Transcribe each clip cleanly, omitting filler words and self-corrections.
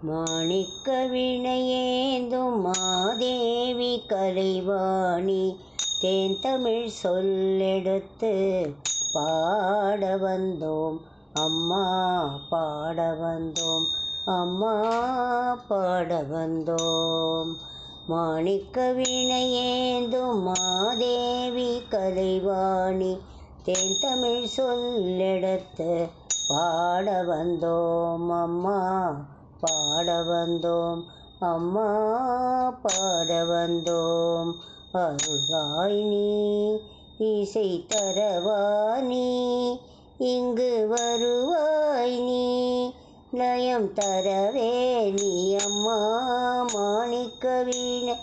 மாணிக்க வினையேந்தும் மாதேவி கலைவாணி தேன்தமிழ் சொல்லெடுத்து பாட வந்தோம் அம்மா, பாட வந்தோம் அம்மா, பாட வந்தோம். மாணிக்க வினையேந்தும் மாதேவி கலைவாணி தேன்தமிழ் சொல்லெடுத்து பாட வந்தோம் அம்மா, பாட வந்தோம் அம்மா, பாட வந்தோம். அருள்வாய் நீ, இசை தரவானி, இங்கு வருவாய் நீ, லயம் தரவே நீ அம்மா. மாணிக்க வீணை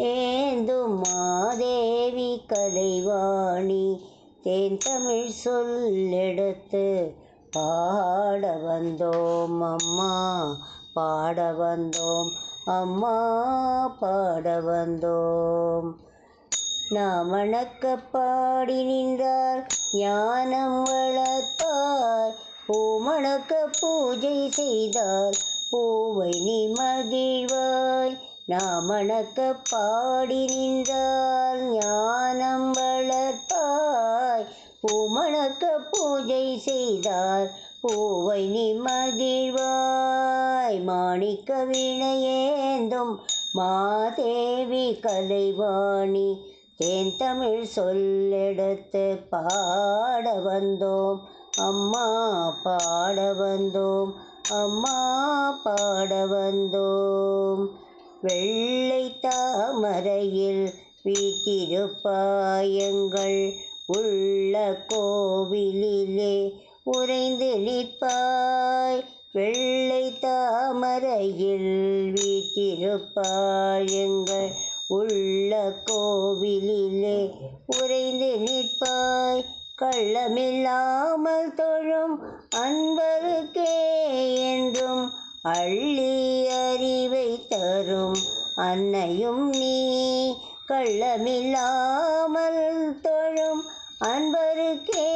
ஏந்தும் மாதேவி கலைவாணி தேன்தமிழ் சொல்லெடுத்து பாட வந்தோம் அம்மா, பாட வந்தோம் அம்மா, பாட வந்தோம். நாம் மணக்க பாடி நின்றால் ஞானம் வளர்த்தாய், பூமணக்க பூஜை செய்தால் பூவை நீ மகிழ்வாய். நாம் மணக்க பாடி நின்றால் ஞானம் வளர்த்தாய், பூமணக்க பூஜை செய்தால் பூவை நீ மகிழ்வாய். மாணிக்க வினையேந்தும் மாதேவி கலைவாணி தேன்தமிழ் சொல்லெடுத்து பாட வந்தோம் அம்மா, பாட வந்தோம் அம்மா, பாட வந்தோம். வெள்ளை தாமரையில் வீற்றிருப்பாய் எங்கள் உள்ள கோவிலிலே உறைந்து நிற்பாய். வெள்ளை தாமரையில் வீற்றிருப்பாய் எங்கள் உள்ள கோவிலிலே உறைந்து நிற்பாய். கள்ளமில்லாமல் தொழும் அன்பருக்கே என்றும் அள்ளி அறிவை தரும் அன்னையும் நீ. கள்ளமில்லாமல் தொழும் அன்பருக்கே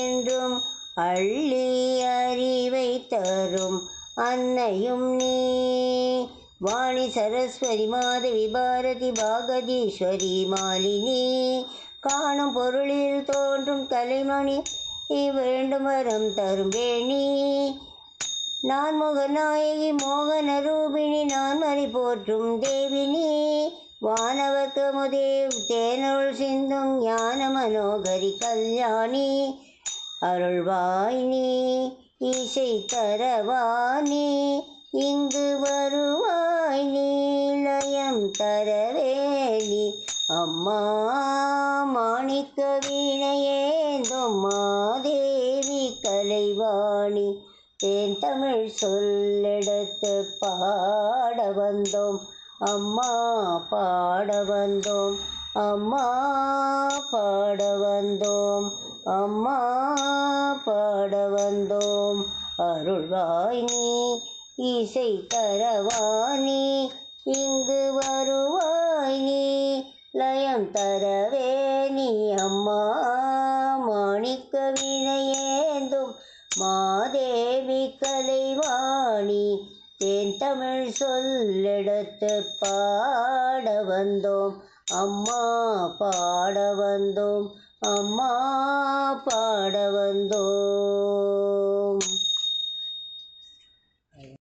என்றும் அள்ளி அறிவை தரும் அன்னையும் நீ. வாணி சரஸ்வதி மாதவி பாரதி பாகதீஸ்வரி மாலினி, காணும் பொருளில் தோன்றும் கலைமணி வேண்டும் வரம் தரும் வேணி. நான்முக நாயகி மோகன ரூபிணி நான்மறை போற்றும் தேவினி. வானவர் கமுதே தேனருள் சிந்தும் ஞான மனோகரி கல்யாணி. அருள்வாய் நீ, இசை தரவானி, இங்கு வருவாய் நீ, லயம் தரவே நீ அம்மா. மாணிக்க வீணையேந்தும் மாதேவி கலைவாணி தேன்தமிழ் சொல்லெடுத்து பாட வந்தோம் அம்மா, பாட வந்தோம் அம்மா, பாட வந்தோம் அம்மா, பாட வந்தோம். அருள்வாய் நீ, இசை தரவானி, இங்கு வருவாய் நீ, லயம் தரவே நீ அம்மா. மாணிக்க வினையேந்தும் மாதேவி கலைவாணி தேன்தமிழ் சொல்லெடுத்து பாட வந்தோம் அம்மா, பாட வந்தோம் அம்மா, பாட வந்தோம்.